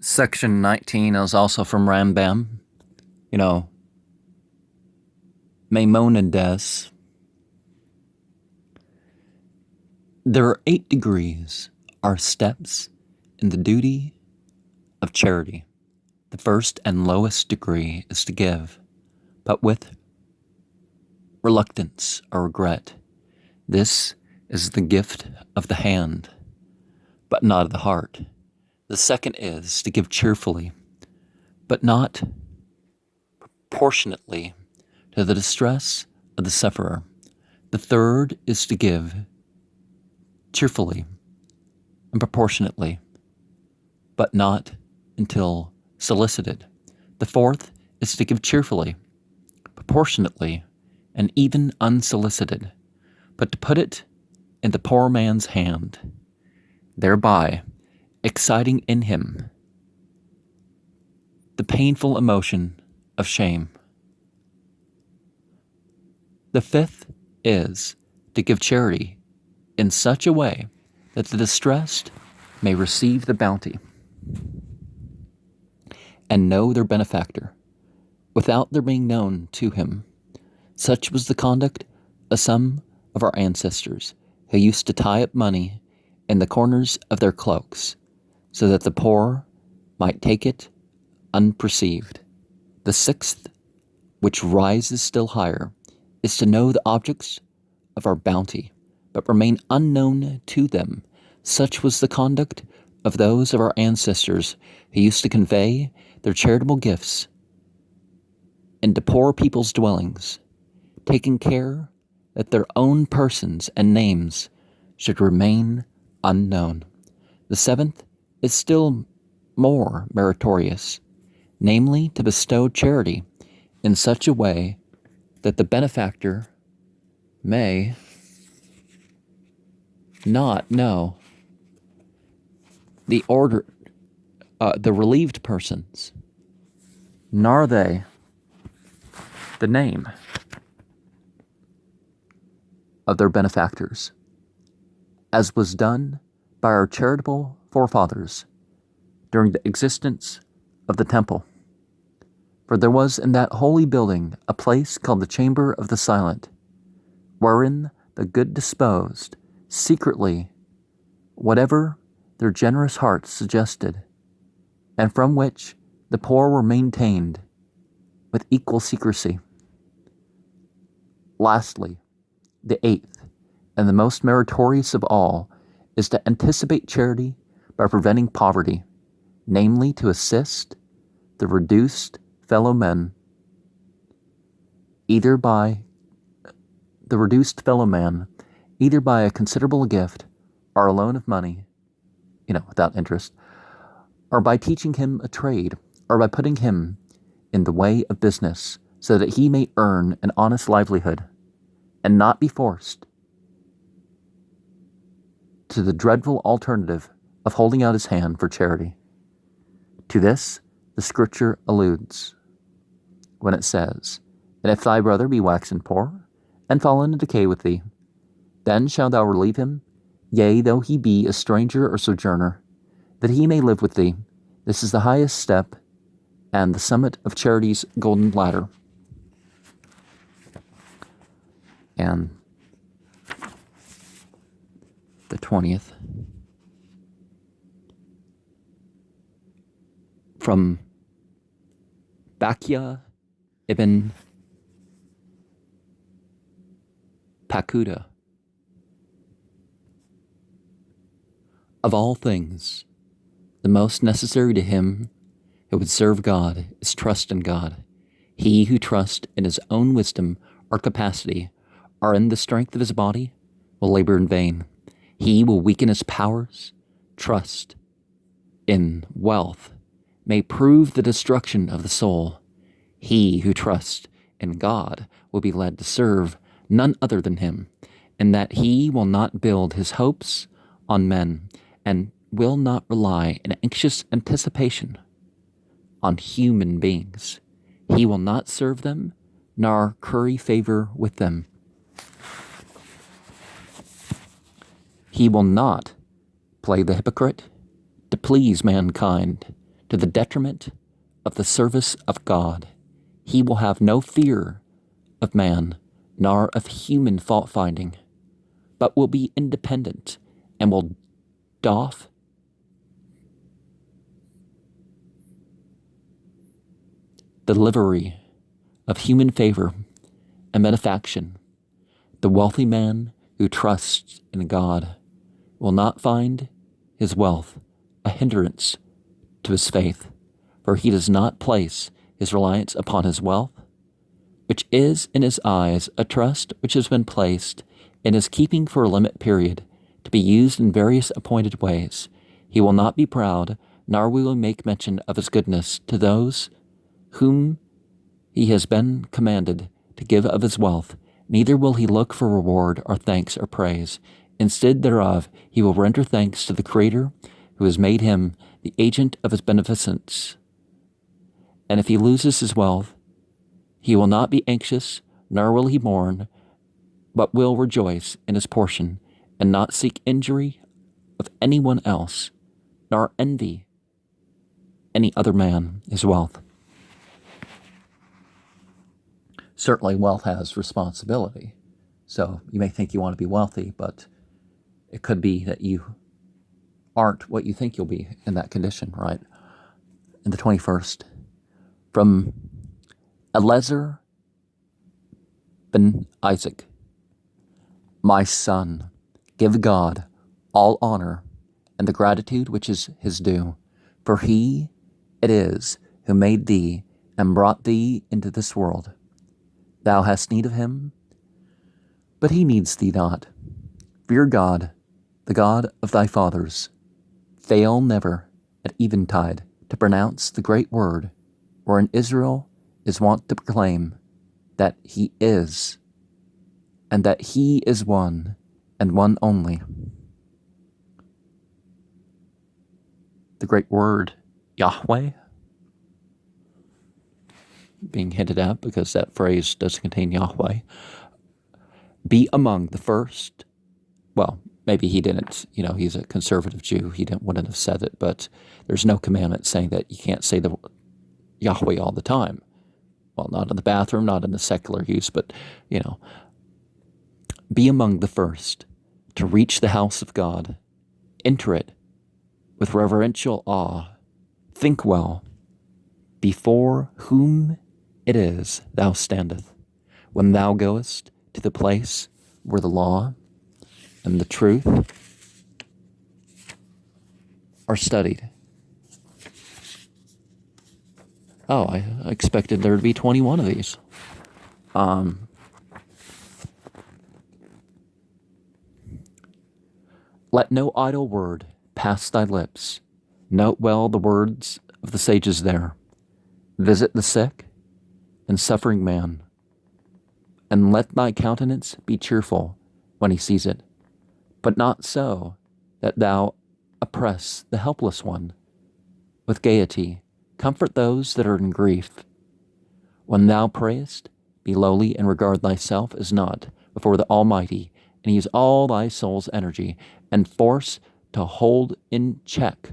Section 19 is also from Rambam. Maimonides. There are 8 degrees, or steps, in the duty of charity. The first and lowest degree is to give, but with reluctance or regret. This is the gift of the hand, but not of the heart. The second is to give cheerfully, but not proportionately to the distress of the sufferer. The third is to give cheerfully and proportionately, but not until solicited. The fourth is to give cheerfully, proportionately, and even unsolicited, but to put it in the poor man's hand, thereby exciting in him the painful emotion of shame. The fifth is to give charity in such a way that the distressed may receive the bounty and know their benefactor without their being known to him. Such was the conduct of some of our ancestors, who used to tie up money in the corners of their cloaks, so that the poor might take it unperceived. The sixth, which rises still higher, is to know the objects of our bounty, but remain unknown to them. Such was the conduct of those of our ancestors who used to convey their charitable gifts into poor people's dwellings, taking care that their own persons and names should remain unknown. The seventh is still more meritorious, namely to bestow charity in such a way that the benefactor may not know the relieved persons, nor they the name of their benefactors, as was done by our charitable forefathers during the existence of the temple. For there was in that holy building a place called the Chamber of the Silent, wherein the good disposed secretly whatever their generous hearts suggested, and from which the poor were maintained with equal secrecy. Lastly, the eighth, and the most meritorious of all, is to anticipate charity by preventing poverty, namely to assist the reduced fellow man, either by a considerable gift or a loan of money, without interest, or by teaching him a trade, or by putting him in the way of business, so that he may earn an honest livelihood, and not be forced to the dreadful alternative of holding out his hand for charity. To this the Scripture alludes when it says, "And if thy brother be waxen poor, and fall into decay with thee, then shalt thou relieve him, yea, though he be a stranger or sojourner, that he may live with thee. This is the highest step, and the summit of charity's golden ladder." And the 20th, from Bakia ibn Pakuda. Of all things, the most necessary to him who would serve God is trust in God. He who trusts in his own wisdom or capacity, or in the strength of his body, will labor in vain. He will weaken his powers. Trust in wealth may prove the destruction of the soul. He who trusts in God will be led to serve none other than him, and that he will not build his hopes on men, and will not rely in anxious anticipation on human beings. He will not serve them, nor curry favor with them. He will not play the hypocrite to please mankind, to the detriment of the service of God. He will have no fear of man, nor of human fault-finding, but will be independent and will doff the livery of human favor and benefaction. The wealthy man who trusts in God will not find his wealth a hindrance to his faith, for he does not place his reliance upon his wealth, which is in his eyes a trust which has been placed in his keeping for a limit period, to be used in various appointed ways. He will not be proud, nor will he make mention of his goodness to those whom he has been commanded to give of his wealth, neither will he look for reward or thanks or praise. Instead thereof, he will render thanks to the Creator, who has made him the agent of his beneficence. And if he loses his wealth, he will not be anxious, nor will he mourn, but will rejoice in his portion, and not seek injury of anyone else, nor envy any other man his wealth. Certainly wealth has responsibility. So you may think you want to be wealthy, but it could be that you aren't what you think you'll be in that condition, right? In the 21st, from Eleazar ben Isaac, my son, give God all honor and the gratitude which is his due, for he it is who made thee and brought thee into this world. Thou hast need of him, but he needs thee not. Fear God, the God of thy fathers. Fail never at eventide to pronounce the great word, wherein Israel is wont to proclaim that he is, and that he is one, and one only. The great word, Yahweh, being hinted at because that phrase does contain Yahweh. Be among the first. Well, maybe he didn't, he's a conservative Jew. He wouldn't have said it, but there's no commandment saying that you can't say the Yahweh all the time. Well, not in the bathroom, not in the secular use, but, be among the first to reach the house of God. Enter it with reverential awe. Think well, before whom it is thou standeth, when thou goest to the place where the law and the truth are studied. Oh, I expected there to be 21 of these. Let no idle word pass thy lips. Note well the words of the sages there. Visit the sick and suffering man, and let thy countenance be cheerful when he sees it, but not so that thou oppress the helpless one. With gaiety, comfort those that are in grief. When thou prayest, be lowly and regard thyself as naught before the Almighty, and use all thy soul's energy and force to hold in check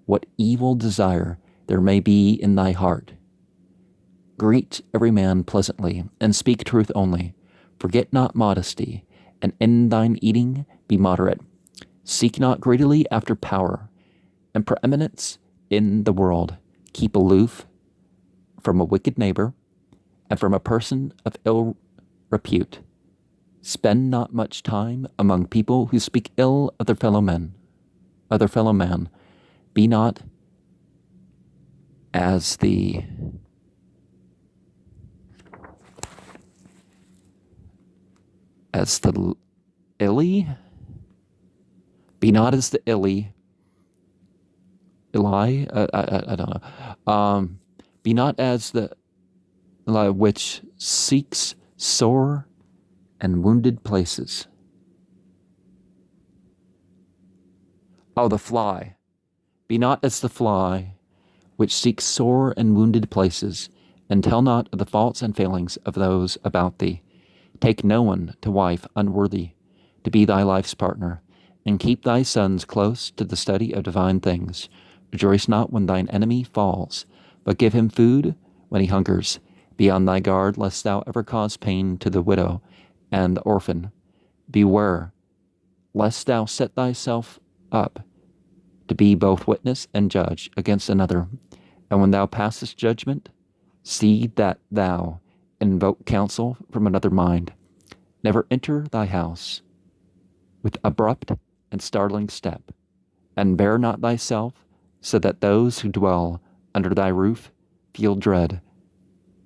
what evil desire there may be in thy heart. Greet every man pleasantly, and speak truth only. Forget not modesty, and in thine eating be moderate. Seek not greedily after power and preeminence in the world. Keep aloof from a wicked neighbor and from a person of ill repute. Spend not much time among people who speak ill of their fellow man. Be not as the illy. Be not as the illy. I don't know. Be not as the which seeks sore and wounded places. Oh, the fly. Be not as the fly, which seeks sore and wounded places, and tell not of the faults and failings of those about thee. Take no one to wife unworthy to be thy life's partner, and keep thy sons close to the study of divine things. Rejoice not when thine enemy falls, but give him food when he hungers. Be on thy guard, lest thou ever cause pain to the widow and the orphan. Beware, lest thou set thyself up to be both witness and judge against another. And when thou passest judgment, see that thou invoke counsel from another mind. Never enter thy house with abrupt and startling step, and bear not thyself so that those who dwell under thy roof feel dread.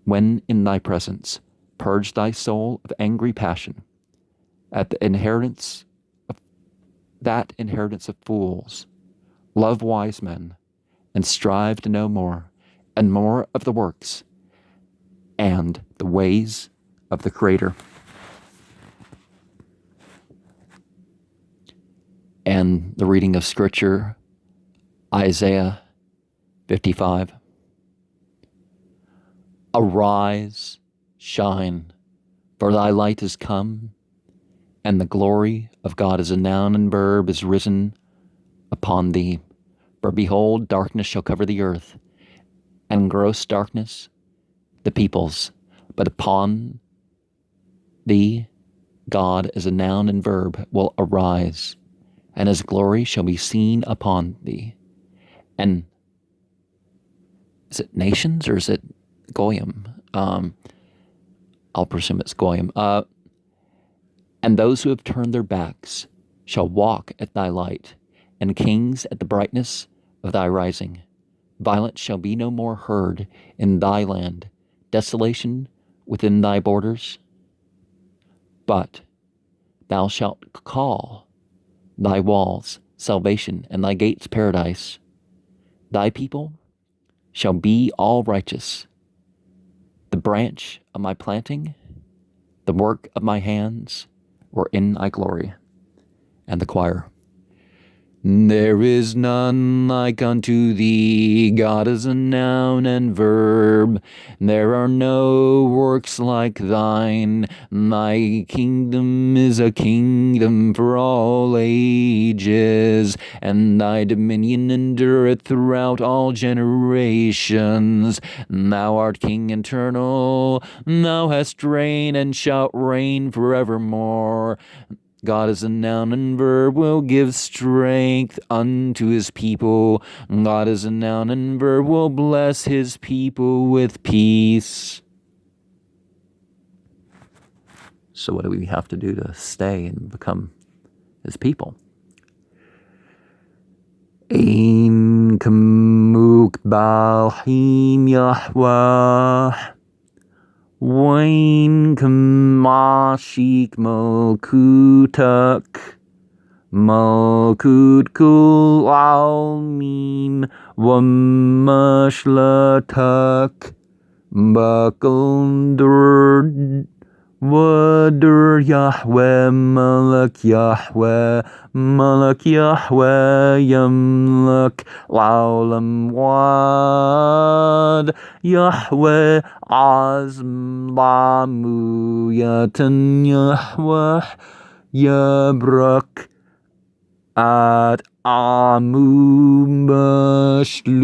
When in thy presence, purge thy soul of angry passion. At the inheritance of fools, love wise men, and strive to know more, and more of the works and the ways of the Creator. And the reading of Scripture, Isaiah 55. Arise, shine, for thy light is come, and the glory of God as a noun and verb is risen upon thee. For behold, darkness shall cover the earth, and gross darkness the peoples. But upon thee, God as a noun and verb will arise, and his glory shall be seen upon thee. And is it nations or is it Goyim? I'll presume it's Goyim. And those who have turned their backs shall walk at thy light, and kings at the brightness of thy rising. Violence shall be no more heard in thy land, desolation within thy borders. But thou shalt call thy walls salvation, and thy gates paradise. Thy people shall be all righteous. The branch of my planting, the work of my hands, were in thy glory. And the choir. There is none like unto thee, God is a noun and verb. There are no works like thine. Thy kingdom is a kingdom for all ages, and thy dominion endureth throughout all generations. Thou art King eternal, thou hast reigned and shalt reign forevermore. God as a noun and verb will give strength unto his people. God as a noun and verb will bless his people with peace. So what do we have to do to stay and become his people? Ein kamuk balhim Yahweh. Wain kamashik malkutak. Malkut kul almim wamashlatak. Bakaldur wadur Yahweh malak Yahweh yamlak laulam wad Yahweh azm lamu yatan Yahweh yabrak at amu mashlum.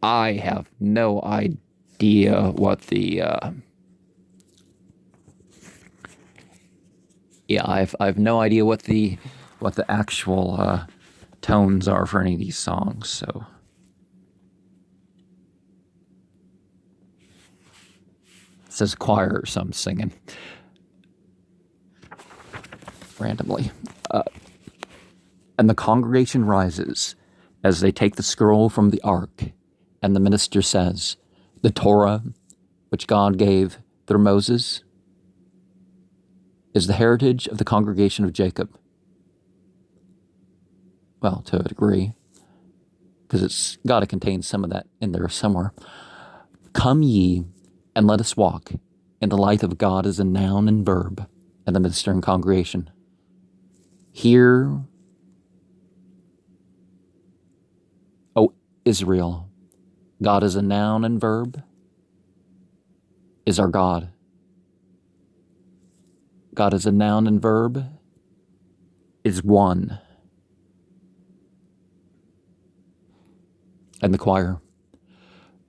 I have no idea what the I've no idea what the actual tones are for any of these songs. So it says choir, so I'm singing randomly. And the congregation rises as they take the scroll from the ark. And the minister says, the Torah, which God gave through Moses, is the heritage of the congregation of Jacob. Well, to a degree, because it's got to contain some of that in there somewhere. Come ye, and let us walk in the light of God as a noun and verb, and the ministering congregation. Hear, O Israel, God as a noun and verb is our God. God as a noun and verb is one. And the choir.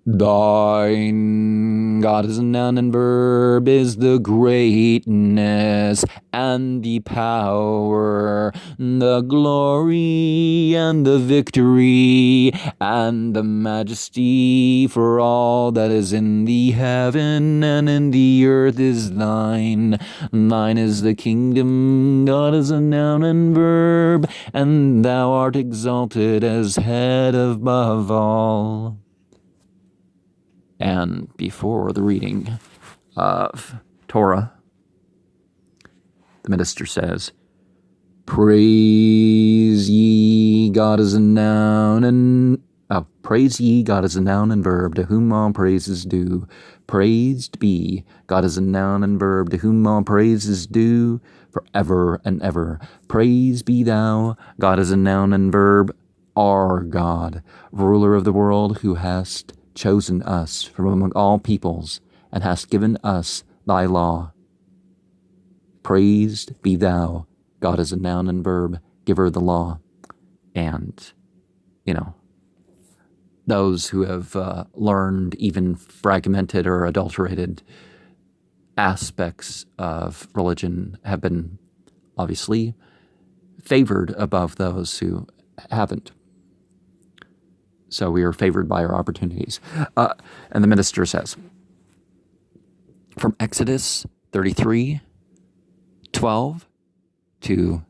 Thine, God is a noun and verb, is the greatness and the power, the glory and the victory and the majesty, for all that is in the heaven and in the earth is thine. Thine is the kingdom, God is a noun and verb, and thou art exalted as head above all. And before the reading of Torah, the minister says, Praise ye, God is a noun and praise ye, God is a noun and verb, to whom all praise is due. Praised be, God is a noun and verb, to whom all praise is due, forever and ever. Praise be thou, God is a noun and verb, our God, ruler of the world, who hast chosen us from among all peoples, and hast given us thy law. Praised be thou, God is a noun and verb, giver of the law. And, those who have learned even fragmented or adulterated aspects of religion have been obviously favored above those who haven't. So we are favored by our opportunities. And the minister says, from Exodus 33:12 to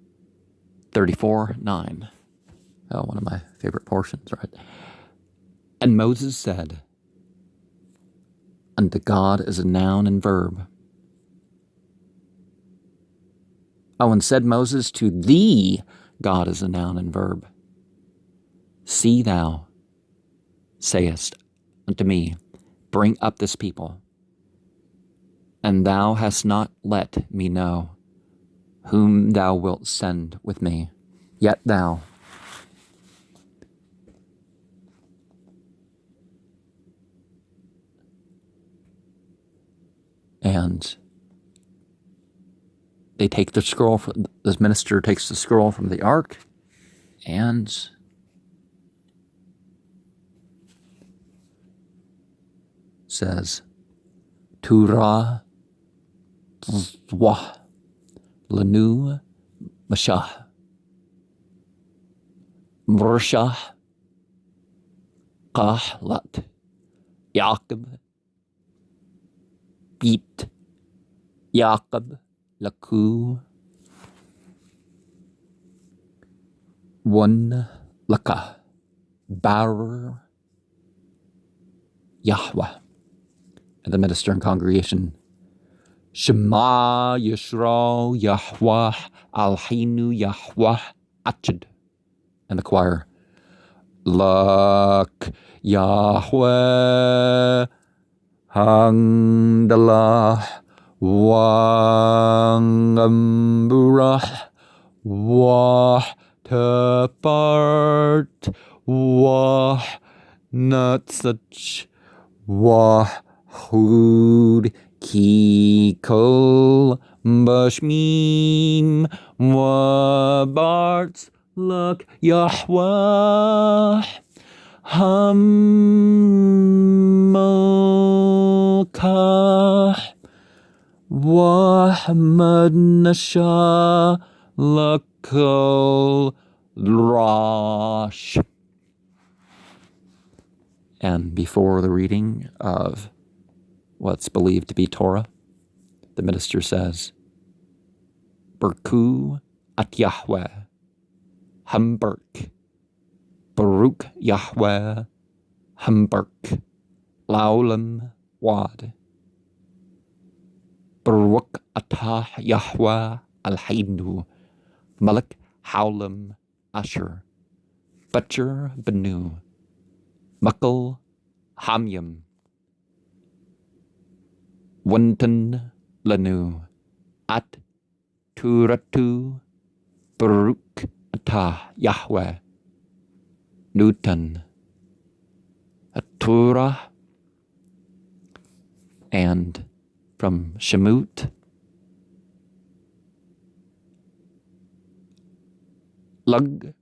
34:9. One of my favorite portions, right? And Moses said, unto God is a noun and verb. And said Moses, to thee God is a noun and verb. See thou sayest unto me, bring up this people. And thou hast not let me know whom thou wilt send with me. Yet thou, and they take the scroll, this minister takes the scroll from the ark and says, Turah Zwah Lanu Mashah Murshah Kahlat Yaqub Beat Yaqub Laku One Laka Bar Yahweh. And the minister and congregation, Shema Yisrael Yahweh Alhinu Yahweh Achad. And the choir, Lak Yahweh Hangdalah Wangamburah Wah Tepart Wah Nutsach Wah Hud Kikol Bashmim Wabarts Lak Yahweh Hammalkah Wahmad Nasha Lakol Rosh. And before the reading of what's believed to be Torah, the minister says, Berku at Yahweh, Hamburk, Baruch Yahweh, Hamburk, Laulam Wad, Baruch atah Yahweh al-Hainu, Malak Haulam Asher, Butcher Benu, Muckle Hamyam, Wuntan Lanu, At Turatu, Baruch atah Yahweh, Newton, Atura, and from Shemut, lug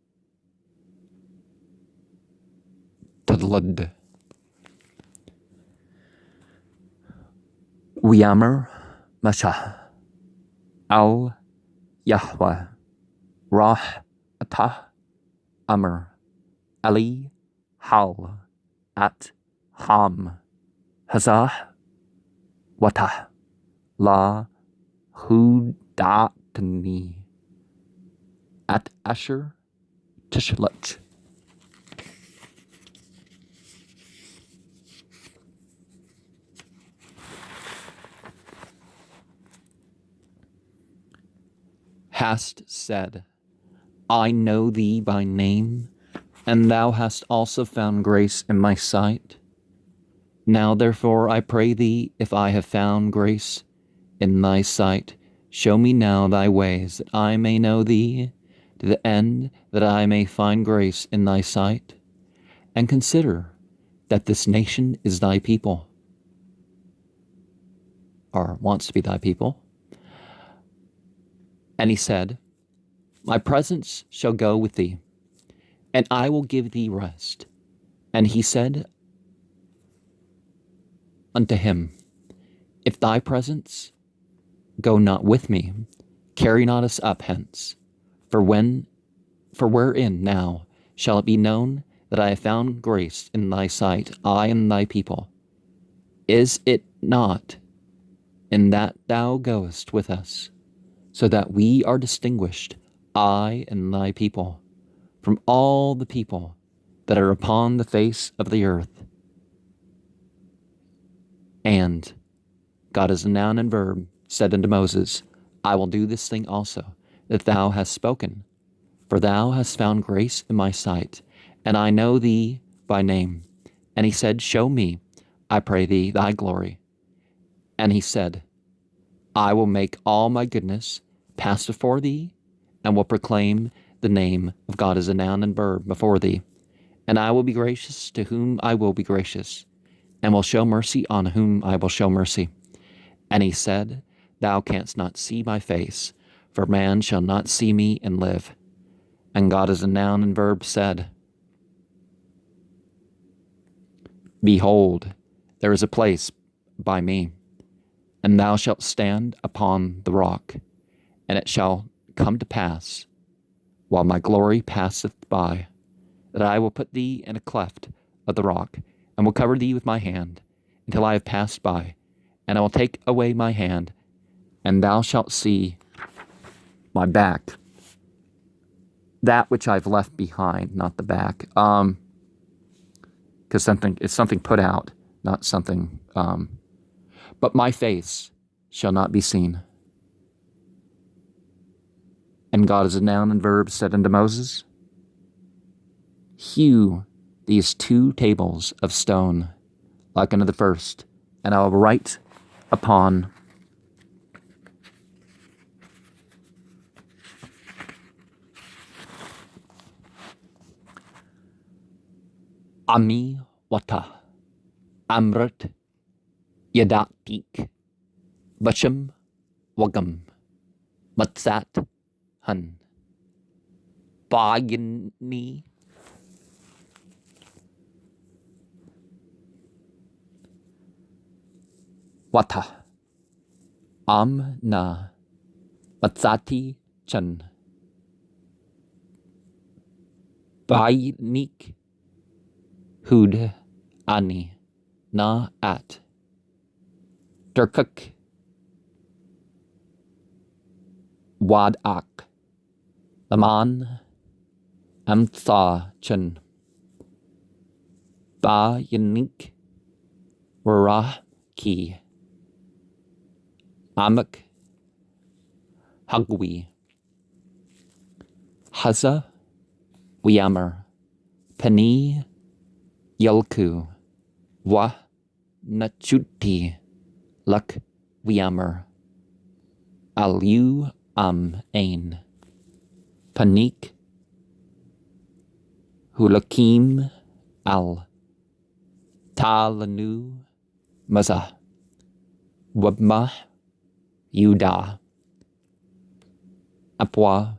tadlud. Wiamer Masha Al Yahweh Rah Atah Amr Ali Hal At Ham Hazah Watah La Hudatni At Asher Tishlet. Hast said, I know thee by name, and thou hast also found grace in my sight. Now therefore I pray thee, if I have found grace in thy sight, show me now thy ways, that I may know thee, to the end that I may find grace in thy sight. And consider that this nation is thy people, or wants to be thy people. And he said, my presence shall go with thee, and I will give thee rest. And he said unto him, if thy presence go not with me, carry not us up hence. For wherein now shall it be known that I have found grace in thy sight, I and thy people? Is it not in that thou goest with us, so that we are distinguished, I and thy people, from all the people that are upon the face of the earth? And God as a noun and verb said unto Moses, I will do this thing also, that thou hast spoken, for thou hast found grace in my sight, and I know thee by name. And he said, show me, I pray thee, thy glory. And he said, I will make all my goodness pass before thee, and will proclaim the name of God as a noun and verb before thee. And I will be gracious to whom I will be gracious, and will show mercy on whom I will show mercy. And he said, thou canst not see my face, for man shall not see me and live. And God as a noun and verb said, behold, there is a place by me, and thou shalt stand upon the rock. And it shall come to pass, while my glory passeth by, that I will put thee in a cleft of the rock, and will cover thee with my hand, until I have passed by. And I will take away my hand, and thou shalt see my back, that which I've left behind, not the back. Because it's something put out, not something. But my face shall not be seen. And God as a noun and verb said unto Moses, hew these 2 tables of stone, like unto the first, and I will write upon Ami Wata Amrit Yadatik Basham Wagam Matsat Han Bagini Wata Am Na Matsati Chan Bainik Hud Ani Na At Turkuk Wadak Laman Amtha Chan Ba Yanik Warah Ki Amak Hagwi Haza Wiamer Pani Yelku Wa Nachuti Luk Wiamer Alu Ain Panik Hulakim Al Talanu Maza Wabma Yuda Apwa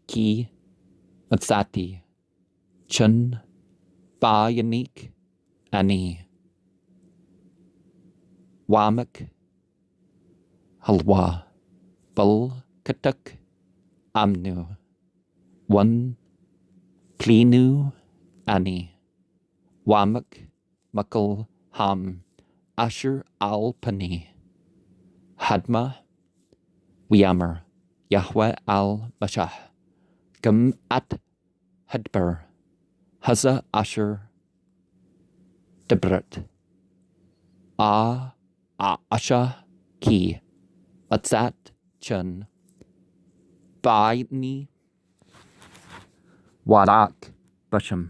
Ki Matsati, Chun, Ba Yanik, Ani, Wamak, Halwa, Bul, Katuk, Amnu, One, Klinu, Ani, Wamak, Muckle, Ham, Asher al Pani, Hadma, Wiamer, Yahweh al Mashah, Gum at Hadber, Haza Asher, Debret, Asha, Ki, Atzat, Chun, Baini, Wadak, Basham,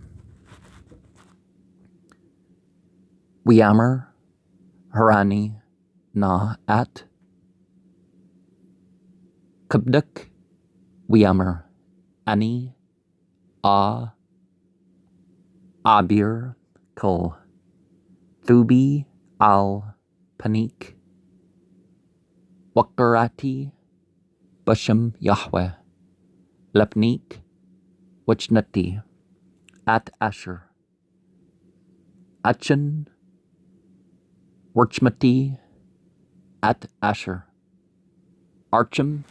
Wiamer, Harani, Na at, Kubduk, Wiamer, Ani, Abir, Kul, Thubi, Al, Panik, Wakarati, Basham, Yahweh, Lepnik, Wachnati, At Asher, Achin, Warchmati, At Asher, Archim,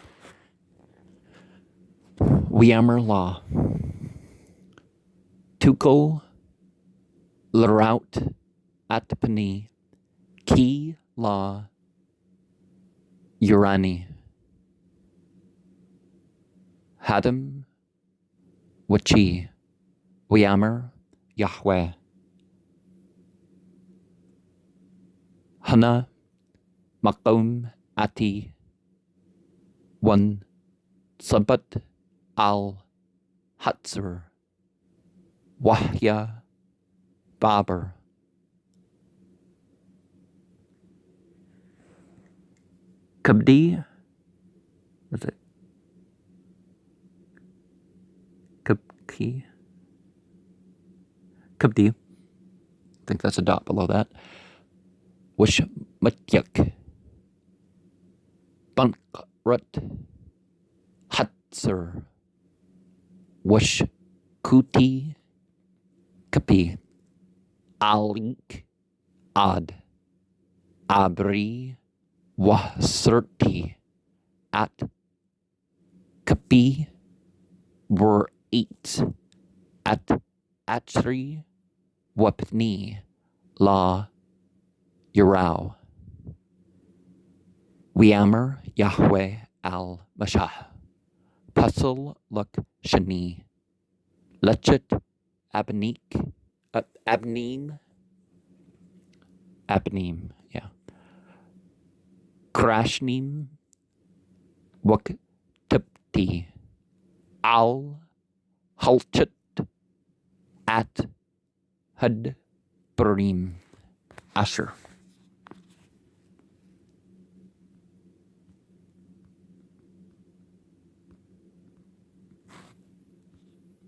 Wiamer Law, Tukul, Laraut, At Pani, Ki La, Urani, Hadam, Wachi, Wiamer, Yahweh, Hana, Makom, Ati, One, Sabat, Al, Hatzur, Wahya, Baber, Kabdi, was it Kabki? Kabdi, I think that's a dot below that. Wish Matyak, Bankrut, Hatzur, Wish Kuti, Kapi, Alik, Ad, Abri, Wahserti, At, Kapi, were 8, At, Atri, Wapni, La, Yurau, Wiamer, Yahweh, Al, Mashah, Puzzle, Luk, Shani, Lechet, Abnik, Abneem, yeah, Krashnim, Wuk, Tipti, Al, Halchet, At, Had, Barim, Asher.